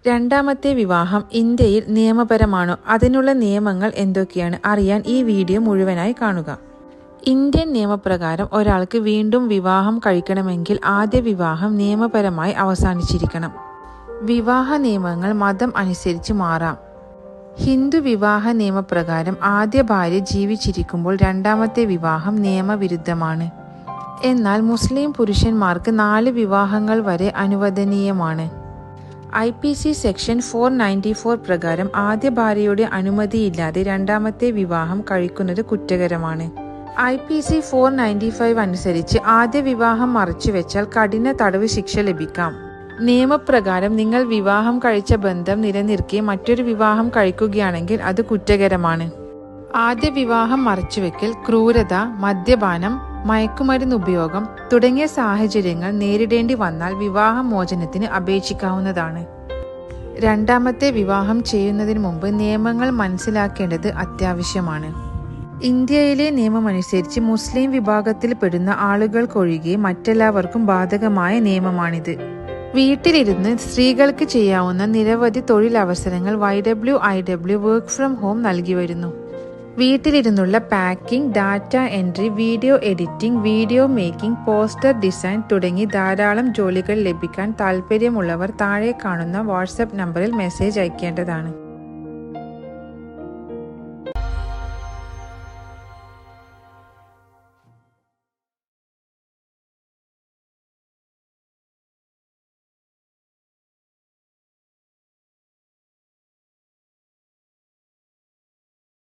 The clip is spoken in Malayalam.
രണ്ടാമത്തെ വിവാഹം ഇന്ത്യയിൽ നിയമപരമാണോ? അതിനുള്ള നിയമങ്ങൾ എന്തൊക്കെയാണ് അറിയാൻ ഈ വീഡിയോ മുഴുവനായി കാണുക. ഇന്ത്യൻ നിയമപ്രകാരം ഒരാൾക്ക് വീണ്ടും വിവാഹം കഴിക്കണമെങ്കിൽ ആദ്യ വിവാഹം നിയമപരമായി അവസാനിച്ചിരിക്കണം. വിവാഹ നിയമങ്ങൾ മതം അനുസരിച്ച് മാറാം. ഹിന്ദു വിവാഹ നിയമപ്രകാരം ആദ്യ ഭാര്യ ജീവിച്ചിരിക്കുമ്പോൾ രണ്ടാമത്തെ വിവാഹം നിയമവിരുദ്ധമാണ്. എന്നാൽ മുസ്ലിം പുരുഷന്മാർക്ക് 4 വിവാഹങ്ങൾ വരെ അനുവദനീയമാണ്. IPC സെക്ഷൻ 494 പ്രകാരം ആദ്യ ഭാര്യയുടെ അനുമതിയില്ലാതെ രണ്ടാമത്തെ വിവാഹം കഴിക്കുന്നത് കുറ്റകരമാണ്. IPC 495 അനുസരിച്ച് ആദ്യ വിവാഹം മറച്ചുവെച്ചാൽ കഠിന തടവ് ശിക്ഷ ലഭിക്കാം. നിയമപ്രകാരം നിങ്ങൾ വിവാഹം കഴിച്ച ബന്ധം നിലനിർത്തി മറ്റൊരു വിവാഹം കഴിക്കുകയാണെങ്കിൽ അത് കുറ്റകരമാണ്. ആദ്യ വിവാഹം മറച്ചുവെക്കൽ, ക്രൂരത, മദ്യപാനം, മയക്കുമരുന്ന് ഉപയോഗം തുടങ്ങിയ സാഹചര്യങ്ങൾ നേരിടേണ്ടി വന്നാൽ വിവാഹമോചനത്തിന് അപേക്ഷിക്കാവുന്നതാണ്. രണ്ടാമത്തെ വിവാഹം ചെയ്യുന്നതിന് മുമ്പ് നിയമങ്ങൾ മനസ്സിലാക്കേണ്ടത് അത്യാവശ്യമാണ്. ഇന്ത്യയിലെ നിയമമനുസരിച്ച് മുസ്ലിം വിഭാഗത്തിൽപ്പെടുന്ന ആളുകൾക്കൊഴികെ മറ്റെല്ലാവർക്കും ബാധകമായ നിയമമാണിത്. വീട്ടിലിരുന്ന് സ്ത്രീകൾക്ക് ചെയ്യാവുന്ന നിരവധി തൊഴിലവസരങ്ങൾ YWIW വർക്ക് ഫ്രം ഹോം നൽകി വരുന്നു. വീട്ടിലിരുന്നുള്ള packing, data entry, video editing, video making, poster design തുടങ്ങി ധാരാളം ജോലികൾ ലഭിക്കാൻ താൽപ്പര്യമുള്ളവർ താഴെ കാണുന്ന വാട്സ്ആപ്പ് നമ്പറിൽ മെസ്സേജ് അയക്കേണ്ടതാണ്.